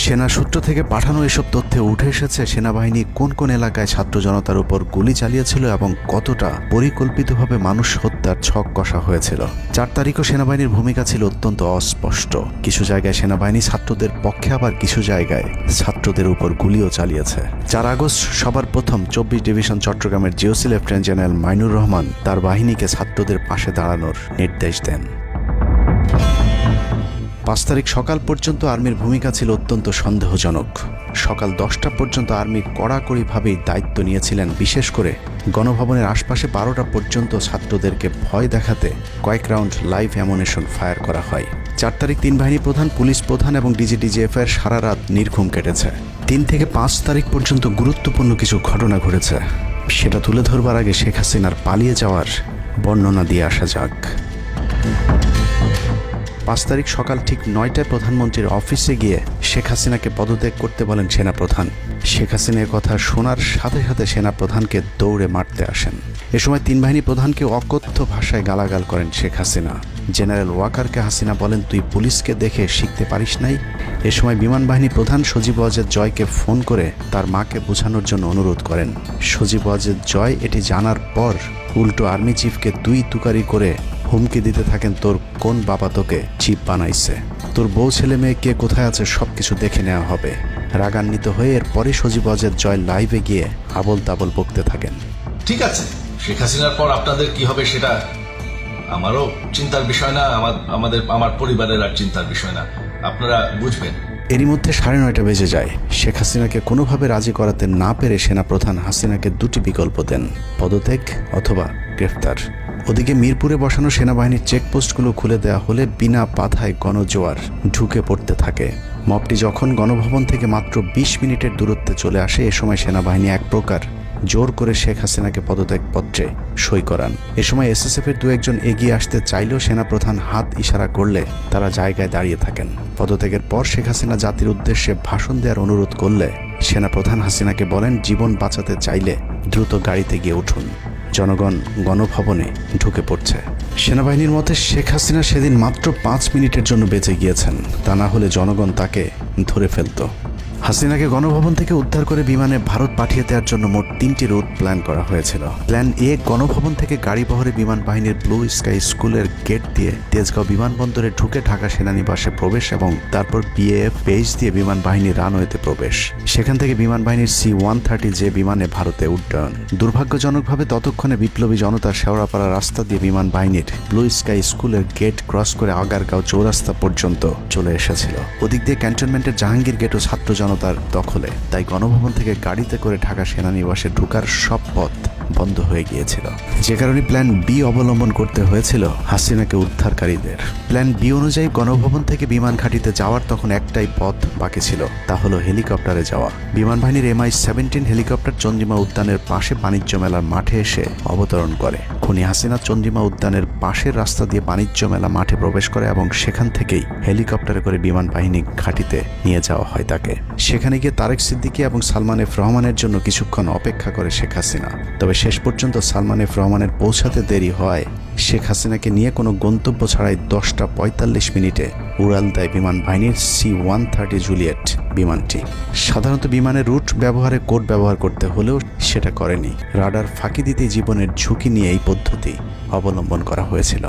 A: সেনা সূত্র থেকে পাঠানো এসব তথ্যে উঠে এসেছে সেনাবাহিনী কোন কোন এলাকায় ছাত্র জনতার উপর গুলি চালিয়েছিল এবং কতটা পরিকল্পিতভাবে মানুষ হত্যার ছক কষা হয়েছিল। 4 তারিখও সেনাবাহিনীর ভূমিকা ছিল অত্যন্ত অস্পষ্ট। কিছু জায়গায় সেনাবাহিনী ছাত্রদের পক্ষে, আবার কিছু জায়গায় ছাত্রদের উপর গুলিও চালিয়েছে। 4 আগস্ট সবার প্রথম 24 ডিভিশন চট্টগ্রামের GOC lieutenant general Mainur Rahman তার বাহিনীকে ছাত্রদের পাশে দাঁড়ানোর নির্দেশ দেন। 5 তারিখ সকাল পর্যন্ত আর্মির ভূমিকা ছিল অত্যন্ত সন্দেহজনক। সকাল 10টা পর্যন্ত আর্মি কড়াকড়িভাবেই দায়িত্ব নিয়েছিলেন। বিশেষ করে গণভবনের আশপাশে 12টা পর্যন্ত ছাত্রদেরকে ভয় দেখাতে কয়েক রাউন্ড লাইভ অ্যামুনেশন ফায়ার করা হয়। 4 তারিখ 3 বাহিনী প্রধান, পুলিশ প্রধান এবং DGDGF-এর সারা রাত নির্ঘুম কেটেছে। 3 থেকে 5 তারিখ পর্যন্ত গুরুত্বপূর্ণ কিছু ঘটনা ঘটেছে, সেটা তুলে ধরবার আগে শেখ হাসিনার পালিয়ে যাওয়ার বর্ণনা দিয়ে আসা যাক। 5 তারিখ সকাল ঠিক 9টায় প্রধানমন্ত্রীর অফিসে গিয়ে শেখ হাসিনাকে পদত্যাগ করতে বলেন সেনাপ্রধান। শেখ হাসিনার কথা শোনার সাথে সাথে সেনাপ্রধানকে দৌড়ে মারতে আসেন। এ সময় 3 বাহিনী প্রধানকে অকথ্য ভাষায় গালাগাল করেন শেখ হাসিনা। জেনারেল ওয়াকারকে হাসিনা বলেন, তুই পুলিশকে দেখে শিখতে পারিস নাই। এ সময় বিমান বাহিনী প্রধান সজীব ওয়াজেদ জয়কে ফোন করে তার মাকে বোঝানোর জন্য অনুরোধ করেন। সজীব ওয়াজেদ জয় এটি জানার পর উল্টো আর্মি চিফকে তুই তুকারি করে হুমকি দিতে থাকেন, তোর কোন বাবা তোকে চিফ বানাইছে, তোর বউ ছেলে মেয়ে কে কোথায় আছে সব কিছু দেখে নেওয়া হবে। রাগান্বিত হয়ে এরপরে সজীব ওয়াজেদ জয় লাইভে গিয়ে আবল তাবল বকতে থাকেন।
D: ঠিক আছে, শেখ হাসিনার পর আপনাদের কি হবে সেটা আমারও চিন্তার বিষয় না, আমার পরিবারের আর চিন্তার বিষয় না, আপনারা বুঝবেন।
A: এরই মধ্যে 9:30 বেজে যায়। শেখ হাসিনাকে কোনোভাবে রাজি করাতে না পেরে সেনাপ্রধান হাসিনাকে 2টি বিকল্প দেন, পদত্যাগ অথবা গ্রেফতার। ওদিকে মিরপুরে বসানো সেনাবাহিনীর চেকপোস্টগুলো খুলে দেওয়া হলে বিনা বাধায় গণজোয়ার ঢুকে পড়তে থাকে। মবটি যখন গণভবন থেকে মাত্র 20 মিনিটের দূরত্বে চলে আসে, এ সময় সেনাবাহিনী এক প্রকার জোর করে শেখ হাসিনাকে পদত্যাগপত্রে সই করান। এ সময় এসএসএফের দু একজন এগিয়ে আসতে চাইলেও সেনাপ্রধান হাত ইশারা করলে তারা জায়গায় দাঁড়িয়ে থাকেন। পদত্যাগের পর শেখ হাসিনা জাতির উদ্দেশ্যে ভাষণ দেওয়ার অনুরোধ করলে সেনাপ্রধান হাসিনাকে বলেন, জীবন বাঁচাতে চাইলে দ্রুত গাড়িতে গিয়ে উঠুন, জনগণ গণভবনে ঢুকে পড়ছে। সেনাবাহিনীর মতে শেখ হাসিনা সেদিন মাত্র 5 মিনিটের জন্য বেঁচে গিয়েছেন, তা না হলে জনগণ তাকে ধরে ফেলত। হাসিনাকে গণভবন থেকে উদ্ধার করে বিমানে ভারত পাঠিয়ে দেওয়ার জন্য মোট 3টি রুট প্ল্যান করা হয়েছিল। প্ল্যান এ, গণভবন থেকে গাড়ি বহরে বিমান বাহিনীর ব্লু স্কাই স্কুলের গেট দিয়ে তেজগাঁও বিমানবন্দরে ঢুকে ঢাকা সেনানিবাসে প্রবেশ এবং তারপর বিএএফ বেস দিয়ে বিমান বাহিনীর রানওয়েতে প্রবেশ। সেখান থেকে বিমান বাহিনীর C-130 যে বিমানে ভারতে উড্ডয়ন। দুর্ভাগ্যজনকভাবে ততক্ষণে বিপ্লবী জনতার শেওড়াপাড়া রাস্তা দিয়ে বিমান বাহিনীর ব্লু স্কাই স্কুলের গেট ক্রস করে আগারগাঁও চৌরাস্তা পর্যন্ত চলে এসেছিল। ওদিক দিয়ে ক্যান্টনমেন্টের জাহাঙ্গীর গেটও ছাত্র জনতার দখলে, তাই গণভবন থেকে গাড়িতে করে ঢাকা সেনানিবাসে ঢোকার সব পথ বন্ধ হয়ে গিয়েছিল, যে কারণে প্ল্যান বি অবলম্বন করতে হয়েছিল হাসিনাকে উদ্ধারকারীদের। প্ল্যান বি অনুযায়ী গণভবন থেকে বিমান ঘাঁটিতে যাওয়ার তখন একটাই পথ বাকি ছিল, তা হলো হেলিকপ্টারে যাওয়া। বিমান বাহিনীর MI-17 হেলিকপ্টার চন্দ্রিমা উদ্যানের পাশে বাণিজ্য মেলার মাঠে এসে অবতরণ করে। খুনি হাসিনা চন্দ্রিমা উদ্যানের পাশের রাস্তা দিয়ে বাণিজ্য মেলা মাঠে প্রবেশ করে এবং সেখান থেকেই হেলিকপ্টারে করে বিমান বাহিনী ঘাঁটিতে নিয়ে যাওয়া হয় তাকে। সেখানে গিয়ে তারেক সিদ্দিকী এবং সালমান এফ রহমানের জন্য কিছুক্ষণ অপেক্ষা করে শেখ হাসিনা। তবে শেষ পর্যন্ত সালমান এফ রহমানের পৌঁছাতে দেরি হয় শেখ হাসিনাকে নিয়ে কোনো গন্তব্য ছাড়াই 10টা 45 মিনিটে উড়াল দেয় বিমান বাহিনীর C-130 জুলিয়েট বিমানটি। সাধারণত বিমানের রুট ব্যবহারে কোড ব্যবহার করতে হলেও সেটা করেনি। রাডার ফাঁকি দিতে জীবনের ঝুঁকি নিয়ে এই পদ্ধতি অবলম্বন করা হয়েছিল।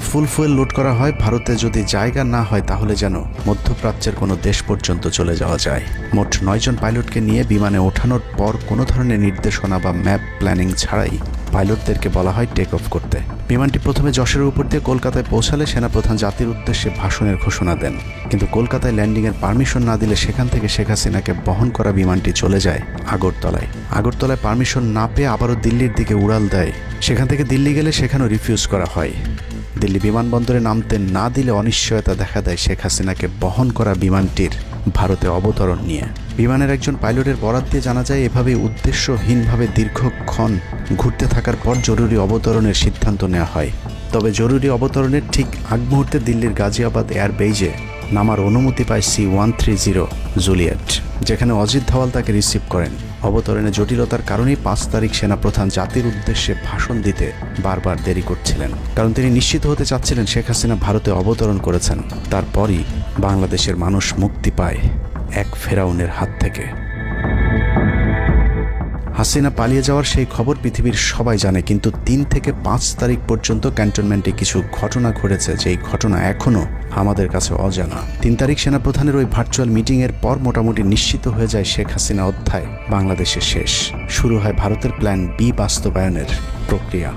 A: ফুল ফুয়েল লোড করা হয়, ভারতে যদি জায়গা না হয় তাহলে যেন মধ্যপ্রাচ্যের কোনো দেশ পর্যন্ত চলে যাওয়া যায়। মোট 9 জন পাইলটকে নিয়ে বিমানে ওঠানোর পর কোনো ধরনের নির্দেশনা বা ম্যাপ প্ল্যানিং ছাড়াই পাইলটদেরকে বলা হয় টেক অফ করতে। বিমানটি প্রথমে যশোরের উপর দিয়ে কলকাতায় পৌঁছালে সেনাপ্রধান জাতির উদ্দেশ্যে ভাষণের ঘোষণা দেন, কিন্তু কলকাতায় ল্যান্ডিংয়ের পারমিশন না দিলে সেখান থেকে শেখ হাসিনাকে বহন করা বিমানটি চলে যায় আগরতলায়। আগরতলায় পারমিশন না পেয়ে আবারও দিল্লির দিকে উড়াল দেয়। সেখান থেকে দিল্লি গেলে সেখানেও রিফিউজ করা হয়। দিল্লি বিমানবন্দরে নামতে না দিলে অনিশ্চয়তা দেখা দেয় শেখ হাসিনাকে বহন করা বিমানটির ভারতে অবতরণ নিয়ে। বিমানের একজন পাইলটের বরাত দিয়ে জানা যায়, এভাবেই উদ্দেশ্যহীনভাবে দীর্ঘক্ষণ ঘুরতে থাকার পর জরুরি অবতরণের সিদ্ধান্ত নেওয়া হয়। তবে জরুরি অবতরণের ঠিক আগ মুহূর্তে দিল্লির গাজিয়াবাদ এয়ারবেজে নামার অনুমতি পায় C-130 জুলিয়েট, যেখানে অজিত ধওয়াল তাকে রিসিভ করেন। অবতরণে জটিলতার কারণেই 5 তারিখ সেনাপ্রধান জাতির উদ্দেশ্যে ভাষণ দিতে বারবার দেরি করছিলেন, কারণ তিনি নিশ্চিত হতে চাচ্ছিলেন শেখ হাসিনা ভারতে অবতরণ করেছেন। তারপরই বাংলাদেশের মানুষ মুক্তি পায় এক ফেরাউনের হাত থেকে। হাসিনা পালিয়ে যাওয়ার সেই খবর পৃথিবীর সবাই জানে, কিন্তু 3 থেকে 5 তারিখ পর্যন্ত ক্যান্টনমেন্টে কিছু ঘটনা ঘটেছে যেই ঘটনা এখনও আমাদের কাছে অজানা। 3 তারিখ সেনাপ্রধানের ওই ভার্চুয়াল মিটিংয়ের পর মোটামুটি নিশ্চিত হয়ে যায় শেখ হাসিনা অধ্যায় বাংলাদেশে শেষ। শুরু হয় ভারতের প্ল্যান বি বাস্তবায়নের প্রক্রিয়া।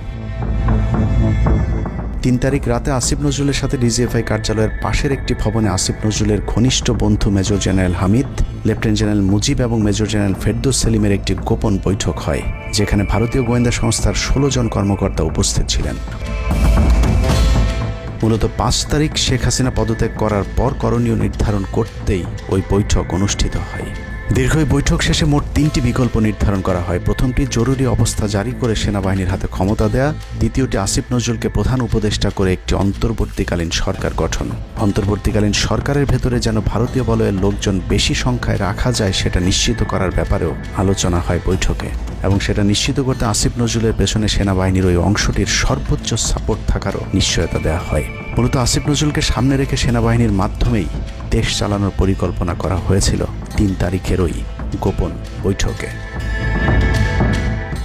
A: 3 তারিখ রাতে আসিফ নজরুলের সাথে ডিজিএফআই কার্যালয়ের পাশের একটি ভবনে আসিফ নজরুলের ঘনিষ্ঠ বন্ধু major general Hamid, lieutenant general Mujib এবং মেজর জেনারেল ফেরদৌস সেলিমের একটি গোপন বৈঠক হয়, যেখানে ভারতীয় গোয়েন্দা সংস্থার 16 জন কর্মকর্তা উপস্থিত ছিলেন। মূলত 5 তারিখ শেখ হাসিনা পদত্যাগ করার পর করণীয় নির্ধারণ করতেই ওই বৈঠক অনুষ্ঠিত হয়। দীর্ঘ বৈঠক শেষে মোট 3টি বিকল্প নির্ধারণ করা হয়। প্রথমটি জরুরি অবস্থা জারি করে সেনাবাহিনীর হাতে ক্ষমতা দেয়া, দ্বিতীয়টি আসিফ নজরুলকে প্রধান উপদেষ্টা করে একটি অন্তর্বর্তীকালীন সরকার গঠন। অন্তর্বর্তীকালীন সরকারের ভেতরে যেন ভারতীয় বলয়ের লোকজন বেশি সংখ্যায় রাখা যায় সেটা নিশ্চিত করার ব্যাপারেও আলোচনা হয় বৈঠকে, এবং সেটা নিশ্চিত করতে আসিফ নজরুলের পেছনে সেনাবাহিনীর ওই অংশটির সর্বোচ্চ সাপোর্ট থাকারও নিশ্চয়তা দেওয়া হয়। মূলত আসিফ নজরুলকে সামনে রেখে সেনাবাহিনীর মাধ্যমেই দেশ চালানোর পরিকল্পনা করা হয়েছিল 3 তারিখের ওই গোপন বৈঠকে।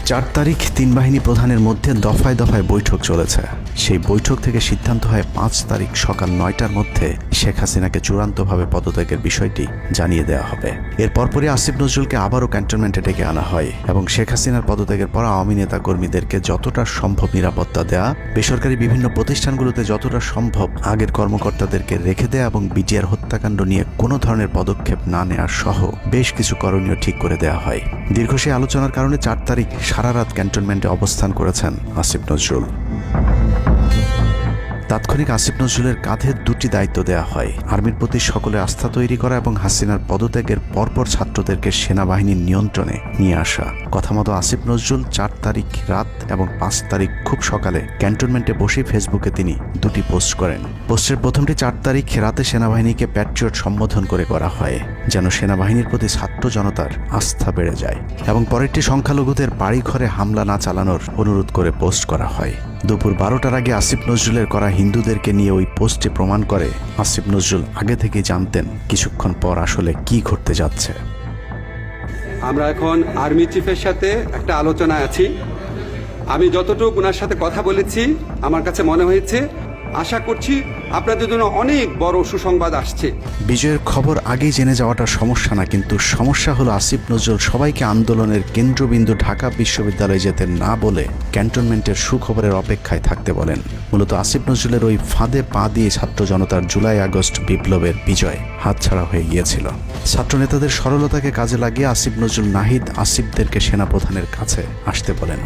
A: 4 তারিখ 3 বাহিনী প্রধানের মধ্যে দফায় দফায় বৈঠক চলেছে। সেই বৈঠক থেকে সিদ্ধান্ত হয় 5 তারিখ সকাল 9টার মধ্যে শেখ হাসিনাকে চূড়ান্তভাবে পদত্যাগের বিষয়টি জানিয়ে দেওয়া হবে। এর পরপরই আসিফ নজরুলকে আবারও ক্যান্টনমেন্টে ডেকে আনা হয় এবং শেখ হাসিনার পদত্যাগের পর আওয়ামী নেতা কর্মীদেরকে যতটা সম্ভব নিরাপত্তা দেয়া, বেসরকারি বিভিন্ন প্রতিষ্ঠানগুলোতে যতটা সম্ভব আগের কর্মকর্তাদেরকে রেখে দেয়া এবং বিটিআর হত্যাকাণ্ড নিয়ে কোনো ধরনের পদক্ষেপ না নেওয়ার সহ বেশ কিছু করণীয় ঠিক করে দেওয়া হয়। দীর্ঘ সেই আলোচনার কারণে 4 তারিখ সারা রাত ক্যান্টনমেন্টে অবস্থান করেছেন আসিফ নজরুল। তাৎক্ষণিক আসিফ নজরুলের কাঁধে দুটি দায়িত্ব দেওয়া হয়: আর্মির প্রতি সকলের আস্থা তৈরি করা এবং হাসিনার পদত্যাগের পরপর ছাত্রদেরকে সেনাবাহিনীর নিয়ন্ত্রণে নিয়ে আসা। কথা মতো আসিফ নজরুল 4 তারিখ রাত এবং 5 তারিখ খুব সকালে ক্যান্টনমেন্টে বসে ফেসবুকে তিনি দুটি পোস্ট করেন। পোস্টের প্রথমটি 4 তারিখ রাতে সেনাবাহিনীকে প্যাট্রিয়ট সম্বোধন করে করা হয়, যেন সেনাবাহিনীর প্রতি ছাত্র জনতার আস্থা বেড়ে যায়, এবং পরেরটি সংখ্যালঘুদের বাড়িঘরে হামলা না চালানোর অনুরোধ করে পোস্ট করা হয়। দুপুর 12টার আগে আসিফ নজরুলের করা হিন্দুদেরকে নিয়ে ওই পোস্টে প্রমাণ করে আসিফ নজরুল আগে থেকেই জানতেন কিছুক্ষণ পর আসলে কি ঘটতে যাচ্ছে।
E: আমরা এখন আর্মি চিফের সাথে একটা আলোচনায় আছি। আমি যতটুকু ওনার সাথে কথা বলেছি, আমার কাছে মনে হয়েছে, আশা করছি আপনাদের জন্য অনেক বড় সুসংবাদ আসছে।
A: বিজয়ের খবর আগেই জেনে যাওয়াটা সমস্যা না, কিন্তু সমস্যা হলো আসিফ নজরুল সবাইকে আন্দোলনের কেন্দ্রবিন্দু ঢাকা বিশ্ববিদ্যালয়ে যেতে না বলে ক্যান্টনমেন্টের সুখবরের অপেক্ষায় থাকতে বলেন। মূলত আসিফ নজরুলের ওই ফাঁদে পা দিয়ে ছাত্র জনতার জুলাই আগস্ট বিপ্লবের বিজয় হাতছাড়া হয়ে গিয়েছিল। ছাত্র নেতাদের সরলতাকে কাজে লাগিয়ে আসিফ নজরুল নাহিদ আসিফদেরকে সেনাপ্রধানের কাছে আসতে বলেন।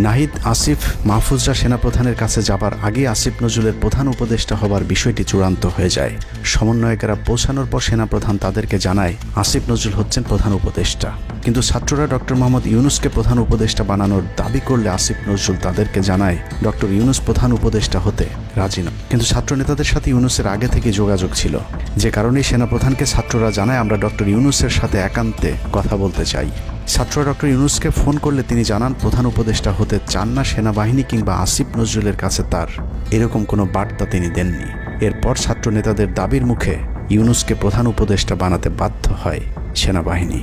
A: নাহিদ, আসিফ, মাহফুজরা সেনাপ্রধানের কাছে যাবার আগে আসিফ নজরুলের প্রধান উপদেষ্টা হবার বিষয়টি চূড়ান্ত হয়ে যায়। সমন্বয়কেরা পৌঁছানোর পর সেনাপ্রধান তাদেরকে জানায় আসিফ নজরুল হচ্ছেন প্রধান উপদেষ্টা। কিন্তু ছাত্ররা ডক্টর মোহাম্মদ ইউনুসকে প্রধান উপদেষ্টা বানানোর দাবি করলে আসিফ নজরুল তাদেরকে জানায় ডক্টর ইউনুস প্রধান উপদেষ্টা হতে রাজি নয়। কিন্তু ছাত্র নেতাদের সাথে ইউনুসের আগে থেকে যোগাযোগ ছিল, যে কারণেই সেনাপ্রধানকে ছাত্ররা জানায় আমরা ডক্টর ইউনুসের সাথে একান্তে কথা বলতে চাই। ছাত্ররা ডক্টর ইউনুসকে ফোন করলে তিনি জানান প্রধান উপদেষ্টা হতে চান না সেনাবাহিনী কিংবা আসিফ নজরুলের কাছে তার এরকম কোনো বার্তা তিনি দেননি। এরপর ছাত্র নেতাদের দাবির মুখে ইউনুসকে প্রধান উপদেষ্টা বানাতে বাধ্য হয় সেনাবাহিনী।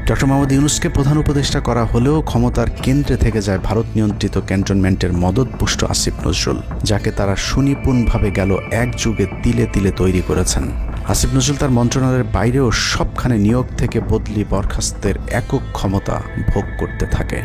A: ডক্টর মোহাম্মদ ইউনুসকে প্রধান উপদেষ্টা করা হলেও ক্ষমতার কেন্দ্রে থেকে যায় ভারত নিয়ন্ত্রিত ক্যান্টনমেন্টের মদতপুষ্ট আসিফ নজরুল, যাকে তারা সুনিপুণভাবে গেল এক যুগে তিলে তিলে তৈরি করেছেন। আসিফ নজরুল তার মন্ত্রণালয়ের বাইরেও সবখানে নিয়োগ থেকে বদলি বরখাস্তের একক ক্ষমতা ভোগ করতে থাকে।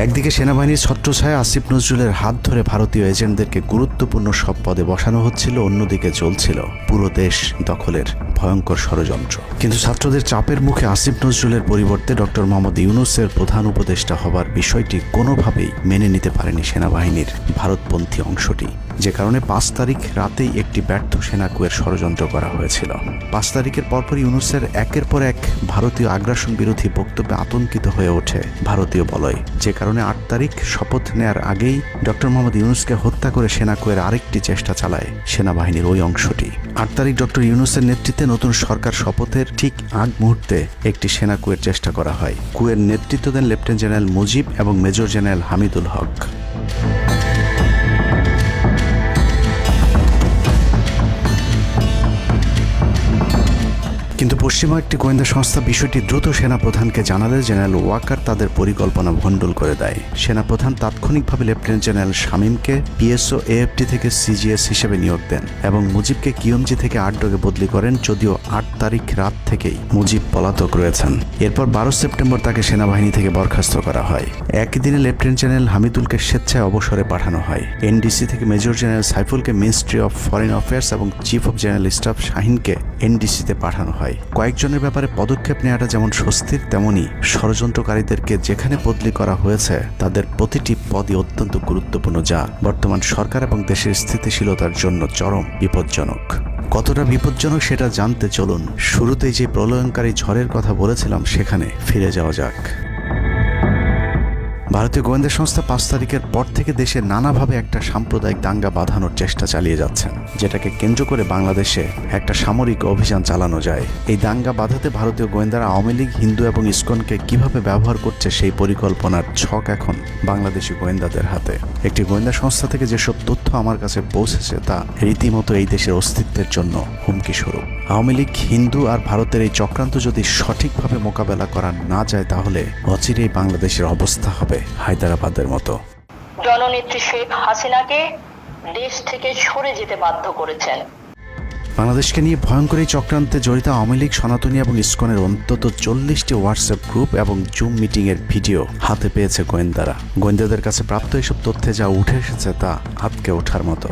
A: একদিকে সেনাবাহিনীর ছত্রছায়া আসিফ নজরুলের হাত ধরে ভারতীয় এজেন্টদেরকে গুরুত্বপূর্ণ সব পদে বসানো হচ্ছিল, অন্যদিকে চলছিল পুরো দেশ দখলের ভয়ঙ্কর ষড়যন্ত্র। কিন্তু ছাত্রদের চাপের মুখে আসিফ নজরুলের পরিবর্তে ডক্টর মোহাম্মদ ইউনুসের প্রধান উপদেষ্টা হবার বিষয়টি কোনোভাবেই মেনে নিতে পারেনি সেনাবাহিনীর ভারতপন্থী অংশটি, যে কারণে 5 তারিখ রাতেই একটি ব্যর্থ সেনাকুয়ের ষড়যন্ত্র করা হয়েছিল। 5 তারিখের পরপর ইউনুসের একের পর এক ভারতীয় আগ্রাসন বিরোধী বক্তব্যে আতঙ্কিত হয়ে ওঠে ভারতীয় বলয়, যে কারণে 8 তারিখ শপথ নেয়ার আগেই ডক্টর মোহাম্মদ ইউনুসকে হত্যা করে সেনাকুয়ের আরেকটি চেষ্টা চালায় সেনাবাহিনীর ওই অংশটি। 8 তারিখ ডক্টর ইউনুসের নেতৃত্বে নতুন সরকার শপথের ঠিক আগ মুহূর্তে একটি সেনাকুয়ের চেষ্টা করা হয়। কুয়ের নেতৃত্ব দেন লেফটেন্যান্ট জেনারেল মুজিব এবং মেজর জেনারেল হামিদুল হক। কিন্তু পশ্চিমা একটি গোয়েন্দা সংস্থা বিষয়টি দ্রুত সেনাপ্রধানকে জানালে জেনারেল ওয়াকার তাদের পরিকল্পনা ভণ্ডুল করে দেয়। সেনাপ্রধান তাৎক্ষণিকভাবে লেফটেন্যান্ট জেনারেল শামীমকে পিএসও এএফটি থেকে সিজিএস হিসেবে নিয়োগ দেন এবং মুজিবকে কিউএমজি থেকে আটডগে বদলি করেন, যদিও 8 তারিখ রাত থেকেই মুজিব পলাতক রয়েছেন। এরপর 12 সেপ্টেম্বর তাকে সেনাবাহিনী থেকে বরখাস্ত করা হয়। একই দিনে লেফটেন্যান্ট জেনারেল হামিদুলকে স্বেচ্ছায় অবসরে পাঠানো হয়। এনডিসি থেকে মেজর জেনারেল সাইফুলকে মিনিস্ট্রি অফ ফরেন অ্যাফেয়ার্স এবং চিফ অফ জেনারেল স্টাফ শাহিনকে এনডিসিতে পাঠানো হয়। কয়েকজনের ব্যাপারে পদক্ষেপ নেওয়াটা যেমন স্বস্তির, তেমনই ষড়যন্ত্রকারীদেরকে যেখানে বদলি করা হয়েছে তাদের প্রতিটি পদই অত্যন্ত গুরুত্বপূর্ণ, যা বর্তমান সরকার এবং দেশের স্থিতিশীলতার জন্য চরম বিপজ্জনক। কতটা বিপজ্জনক সেটা জানতে চলুন শুরুতেই যে প্রলয়ঙ্কারী ঝড়ের কথা বলেছিলাম সেখানে ফিরে যাওয়া যাক। ভারতীয় গোয়েন্দা সংস্থা 5 তারিখের পর থেকে দেশে নানাভাবে একটা সাম্প্রদায়িক দাঙ্গা বাঁধানোর চেষ্টা চালিয়ে যাচ্ছেন, যেটাকে কেন্দ্র করে বাংলাদেশে একটা সামরিক অভিযান চালানো যায়। এই দাঙ্গা বাঁধাতে ভারতীয় গোয়েন্দারা আওয়ামী লীগ, হিন্দু এবং ইসকনকে কিভাবে ব্যবহার করছে সেই পরিকল্পনার ছক এখন বাংলাদেশি গোয়েন্দাদের হাতে। একটি গোয়েন্দা সংস্থা থেকে যেসব তথ্য আমার কাছে পৌঁছেছে তা রীতিমতো এই দেশের অস্তিত্বের জন্য হুমকি স্বরূপ। আওয়ামী লীগ, হিন্দু আর ভারতের এই চক্রান্ত যদি সঠিকভাবে মোকাবেলা করা না যায় তাহলে অচিরেই বাংলাদেশের অবস্থা হবে হায়দ্রাবাদের মতো।
F: জননেত্রী শেখ হাসিনাকে দেশ থেকে সরে যেতে বাধ্য করেছেন।
A: বাংলাদেশকে নিয়ে ভয়ঙ্কর এই চক্রান্তে জড়িত আওয়ামী লীগ, সনাতনী এবং ইসকনের অন্তত 40টি হোয়াটসঅ্যাপ গ্রুপ এবং জুম মিটিংয়ের ভিডিও হাতে পেয়েছে গোয়েন্দারা। গোয়েন্দাদের কাছে প্রাপ্ত এসব তথ্যে যা উঠে এসেছে তা আটকে ওঠার মতো।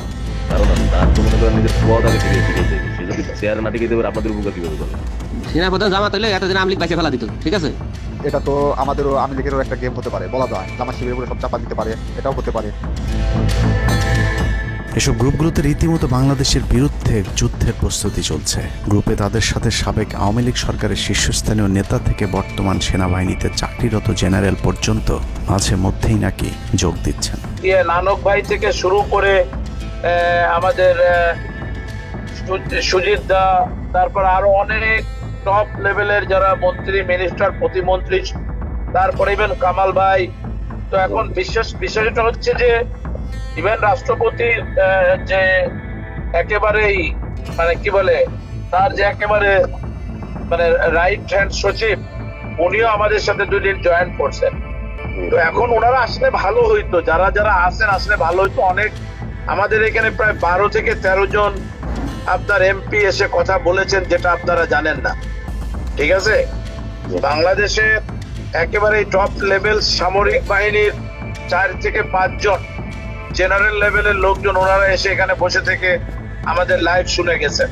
G: সেনাপ্রধান জামাত হলে এতদিন আওয়ামী লীগ বাইসে ফেলা দিত, ঠিক আছে? এটা তো আমাদেরও আওয়ামী লীগেরও একটা গেম হতে পারে, বলা যায় জামাত শিবিরের উপরে সব চাপা দিতে পারে, এটাও হতে পারে।
A: এসব গ্রুপগুলোতে রীতিমতো বাংলাদেশের বিরুদ্ধে যুদ্ধের প্রস্তুতি চলছে। গ্রুপে তাদের সাথে সাবেক আওয়ামী লীগ সরকারের শীর্ষস্থানীয় নেতা থেকে বর্তমান সেনাবাহিনীতে চাকরিরত জেনারেল পর্যন্ত মাঝে মধ্যেই নাকি যোগ দিচ্ছেন।
H: নানক ভাই থেকে শুরু করে আমাদের সুজিত দা, তারপর আরো অনেক টপ লেভেলের যারা মন্ত্রী, মিনিস্টার, প্রতিমন্ত্রী, তারপরে ইভেন কামাল ভাই। তো এখন বিষয়টা হচ্ছে যে ইভেন রাষ্ট্রপতির যে একেবারেই মানে কি বলে, তার যে একেবারে মানে রাইট হ্যান্ড সচিব, উনিও আমাদের সাথে 2 দিন জয়েন করছেন। তো এখন ওনারা আসলে ভালো হইতো, যারা যারা আসেন আসলে ভালো হইতো। অনেক আমাদের এখানে প্রায় 12 থেকে 13 জন আপনার এমপি এসে কথা বলেছেন, যেটা আপনারা জানেন না। ঠিক আছে, বাংলাদেশে একেবারে টপ লেভেল সামরিক বাহিনীর 4 থেকে 5 জন জেনারেল লেভেলের লোকজন ওনারা এসে এখানে বসে থেকে আমাদের লাইভ শুনে গেছেন।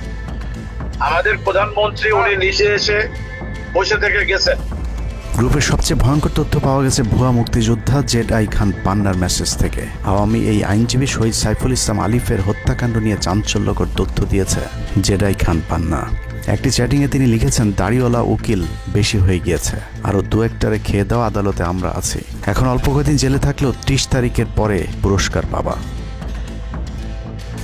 H: আমাদের প্রধানমন্ত্রী উনি নিজে এসে বসে থেকে গেছেন।
A: গ্রুপের সবচেয়ে ভয়ঙ্কর তথ্য পাওয়া গেছে ভুয়া মুক্তিযোদ্ধা জেডাই খান পান্নার মেসেজ থেকে। আওয়ামী এই আইনজীবী শহীদ সাইফুল ইসলাম আলিফের হত্যাকাণ্ড নিয়ে চাঞ্চল্যকর তথ্য দিয়েছে জেডাই খান পান্না। একটি চ্যাটিংয়ে তিনি লিখেছেন, দাড়িওয়ালা উকিল বেশি হয়ে গিয়েছে, আরো 2-1টারে খেয়ে দাও, আদালতে আমরা আছি, এখন অল্প কয়েকদিন জেলে থাকলেও 30 তারিখের পরে পুরস্কার পাবা।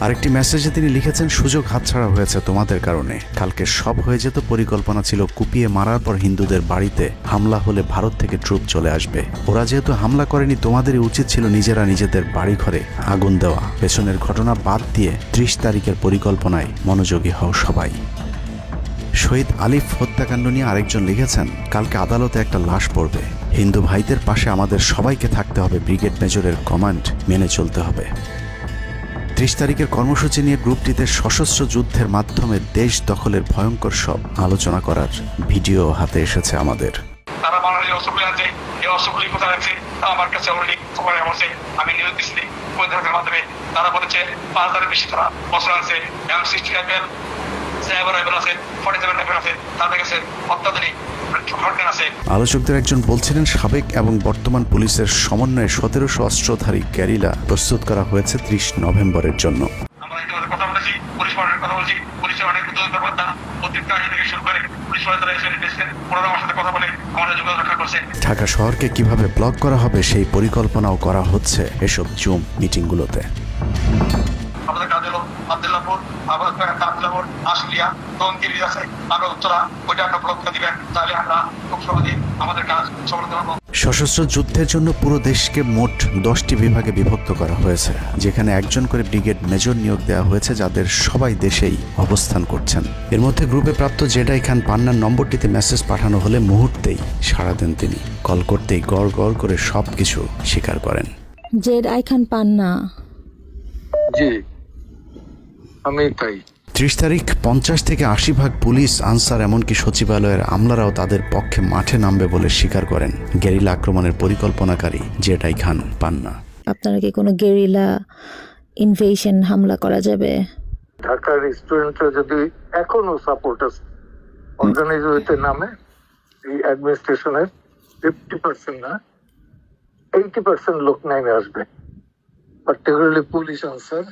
A: আরেকটি মেসেজে তিনি লিখেছেন, সুযোগ হাতছাড়া হয়েছে তোমাদের কারণে, কালকে সব হয়ে যেত। পরিকল্পনা ছিল কুপিয়ে মারার পর হিন্দুদের বাড়িতে হামলা হলে ভারত থেকে ট্রুপ চলে আসবে। ওরা যেহেতু হামলা করেনি, তোমাদেরই উচিত ছিল নিজেরা নিজেদের বাড়ি ঘরে আগুন দেওয়া। পেছনের ঘটনা বাদ দিয়ে 30 তারিখের পরিকল্পনায় মনোযোগী হও সবাই। শহীদ আলিফ হত্যাকাণ্ড নিয়ে আরেকজন লিখেছেন, কালকে আদালতে একটা লাশ পড়বে, হিন্দু ভাইদের পাশে আমাদের সবাইকে থাকতে হবে, ব্রিগেড মেজরের কমান্ড মেনে চলতে হবে। 30 তারিখের কর্মসূচি নিয়ে গ্রুপটিতে সশস্ত্র যুদ্ধের মাধ্যমে দেশ দখলের ভয়ঙ্কর সব আলোচনা করার ভিডিও হাতে এসেছে আমাদের।
I: তারা বাঙালির অস্ত্রগুলি আছে, এই অস্ত্রগুলি কোথায় আছে আমার কাছে অলরেডি খবর আছে। আমি নিউজ দিচ্ছি গোয়েন্দাদের মাধ্যমে, তারা বলেছে 5000-এর বেশি তারা অস্ত্র আছে, M60 রাইফেল, সাইবার রাইফেল আছে, 47 রাইফেল আছে, তাদের কাছে অত্যাধুনিক হটগান আছে।
A: আলোচকদের একজন বলছিলেন, সাবেক এবং বর্তমান পুলিশের সমন্বয়ে 1700 অস্ত্রধারী গ্যারিলা প্রস্তুত করা হয়েছে 30 নভেম্বরের জন্য।
I: আমরা ইতিমধ্যে কথা বলেছি, পুলিশ পার্টির কথা বলছি, পুলিশের অনেক উদ্যোগ কর্মকর্তা অতিরিক্ত আইন থেকে শুরু করে পুলিশ পার্টিরা এসে এসেছেন, ওনারা আমার সাথে কথা বলে আমাদের যোগাযোগ রক্ষা করছে।
A: ঢাকা শহরকে কিভাবে ব্লক করা হবে সেই পরিকল্পনাও করা হচ্ছে এসব জুম মিটিংগুলোতে।
I: আমাদের কাজ হলো আব্দুল্লাহপুর, আব্দুল্লাহপুর, আশুলিয়া, টঙ্গী আছে, আমরা উত্তরা, ওইটা আমরা ব্লক করে দিবেন, তাহলে আমরা খুব সহজে আমাদের কাজ সফল করব।
A: সশস্ত্র যুদ্ধের জন্য পুরো দেশকে মোট 10টি বিভাগে বিভক্ত করা হয়েছে, যেখানে একজন করে ব্রিগেড মেজর নিয়োগ দেওয়া হয়েছে, যাদের সবাই দেশেই অবস্থান করছেন। এর মধ্যে গ্রুপে প্রাপ্ত জেডাই খান পান্নার নম্বরটিতে মেসেজ পাঠানো হলে মুহূর্তেই সাড়া দেন তিনি। কল করতেই গড় গড় করে সবকিছু স্বীকার করেন।
J: জেডাই খান পান্না,
I: জি আমি তাই।
A: 30 তারিখ 50 থেকে 80% পুলিশ, আনসার, এমনকি সচিবালয়ের আমলারাও তাদের পক্ষে মাঠে নামবে বলে স্বীকার করেন গেরিলা আক্রমণের পরিকল্পনাকারী জেডাই খান পান্না।
J: আপনারা কি কোনো গেরিলা ইনভেশন হামলা করা যাবে?
I: ঢাকার স্টুডেন্টরা যদি এখনো সাপোর্টার্স অর্গানাইজ হইতে নামে, এই অ্যাডমিনিস্ট্রেশনের 50% না 80% লোক নামে আসবে, পার্টিকুলারলি পুলিশ, আনসার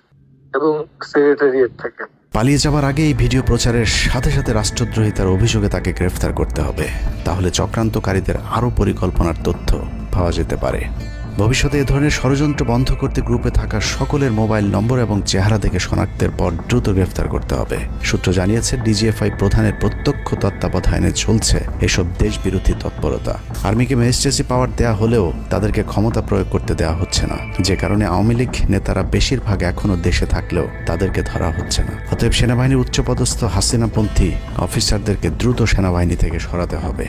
I: এবং সেক্রেটারিয়েট থেকে।
A: পালিয়ে যাওয়ার আগে এই ভিডিও প্রচারের সাথে সাথে রাষ্ট্রদ্রোহিতার অভিযোগে তাকে গ্রেফতার করতে হবে, তাহলে চক্রান্তকারীদের আরও পরিকল্পনার তথ্য পাওয়া যেতে পারে। ভবিষ্যতে এ ধরনের ষড়যন্ত্র বন্ধ করতে গ্রুপে থাকা সকলের মোবাইল নম্বর এবং চেহারা দেখে শনাক্তের পর দ্রুত গ্রেফতার করতে হবে। সূত্র জানিয়েছে, ডিজিএফআই প্রধানের প্রত্যক্ষ তত্ত্বাবধানে চলছে এসব দেশবিরোধী তৎপরতা। আর্মিকে ম্যাজিস্ট্রেসি পাওয়ার দেয়া হলেও তাদেরকে ক্ষমতা প্রয়োগ করতে দেওয়া হচ্ছে না, যে কারণে আওয়ামী লীগ নেতারা বেশিরভাগ এখনও দেশে থাকলেও তাদেরকে ধরা হচ্ছে না। অতএব সেনাবাহিনীর উচ্চপদস্থ হাসিনাপন্থী অফিসারদেরকে দ্রুত সেনাবাহিনী থেকে সরাতে হবে।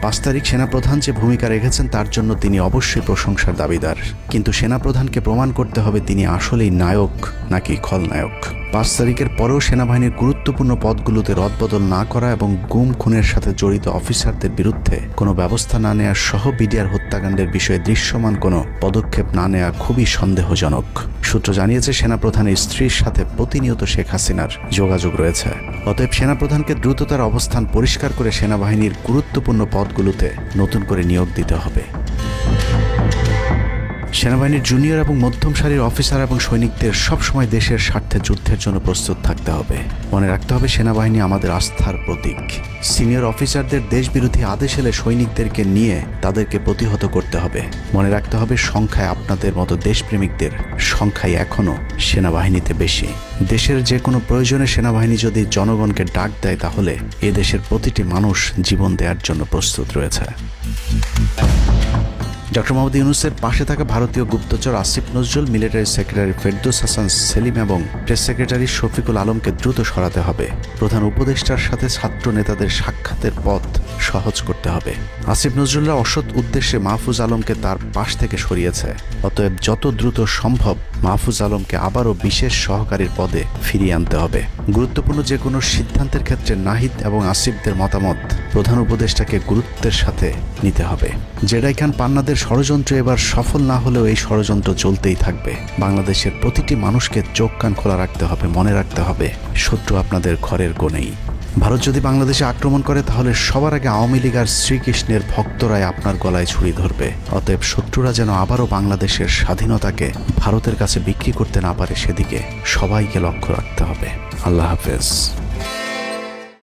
A: 5 তারিখ সেনাপ্রধান যে ভূমিকা রেখেছেন তার জন্য তিনি অবশ্যই প্রশংসার দাবিদার, কিন্তু সেনাপ্রধানকে প্রমাণ করতে হবে তিনি আসলেই নায়ক নাকি খলনায়ক? 5 তারিখের পরেও সেনাবাহিনীর গুরুত্বপূর্ণ পদগুলোতে রদবদল না করা এবং গুম খুনের সাথে জড়িত অফিসারদের বিরুদ্ধে কোনো ব্যবস্থা না নেওয়া সহ বিডিআর হত্যাকাণ্ডের বিষয়ে দৃশ্যমান কোনো পদক্ষেপ না নেওয়া খুবই সন্দেহজনক। সূত্র জানিয়েছে সেনাপ্রধানের স্ত্রীর সাথে প্রতিনিয়ত শেখ হাসিনার যোগাযোগ রয়েছে। অতএব সেনাপ্রধানকে দ্রুত তার অবস্থান পরিষ্কার করে সেনাবাহিনীর গুরুত্বপূর্ণ পদগুলোতে নতুন করে নিয়োগ দিতে হবে। সেনাবাহিনীর জুনিয়র এবং মধ্যম সারির অফিসার এবং সৈনিকদের সবসময় দেশের স্বার্থে যুদ্ধের জন্য প্রস্তুত থাকতে হবে। মনে রাখতে হবে সেনাবাহিনী আমাদের আস্থার প্রতীক। সিনিয়র অফিসারদের দেশবিরোধী আদেশ এলে সৈনিকদেরকে নিয়ে তাদেরকে প্রতিহত করতে হবে। মনে রাখতে হবে সংখ্যায় আপনাদের মতো দেশপ্রেমিকদের সংখ্যাই এখনও সেনাবাহিনীতে বেশি। দেশের যে কোনো প্রয়োজনে সেনাবাহিনী যদি জনগণকে ডাক দেয় তাহলে এ দেশের প্রতিটি মানুষ জীবন দেওয়ার জন্য প্রস্তুত রয়েছে। ডক্টর মোহাম্মদ ইউনূসের পাশে থাকা ভারতীয় গুপ্তচর আসিফ নজরুল, মিলিটারি সেক্রেটারি ফেরদৌস হাসান সেলিম এবং প্রেস সেক্রেটারি শফিকুল আলমকে দ্রুত সরাতে হবে। প্রধান উপদেষ্টার সাথে ছাত্র নেতাদের সাক্ষাতের পথ সহজ করতে হবে। আসিফ নজরুলরা অসৎ উদ্দেশ্যে মাহফুজ আলমকে তার পাশ থেকে সরিয়েছে। অতএব যত দ্রুত সম্ভব মাহফুজ আলমকে আবারও বিশেষ সহকারীর পদে ফিরিয়ে আনতে হবে। গুরুত্বপূর্ণ যে কোনো সিদ্ধান্তের ক্ষেত্রে নাহিদ এবং আসিফদের মতামত প্রধান উপদেষ্টাকে গুরুত্বের সাথে নিতে হবে। জেডাই খান পান্নাদের ষড়যন্ত্র এবার সফল না হলেও এই ষড়যন্ত্র চলতেই থাকবে। বাংলাদেশের প্রতিটি মানুষকে চোখ কান খোলা রাখতে হবে, মনে রাখতে হবে শত্রু আপনাদের ঘরের কোণেই। ভারত যদি বাংলাদেশে আক্রমণ করে তাহলে সবার আগে আওয়ামী লীগ আর শ্রীকৃষ্ণের ভক্তরাই আপনার গলায় ছুরি ধরবে। অতএব শত্রুরা যেন আবারও বাংলাদেশের স্বাধীনতাকে ভারতের কাছে বিক্রি করতে না পারে সেদিকে সবাইকে লক্ষ্য রাখতে হবে। আল্লাহ হাফেজ।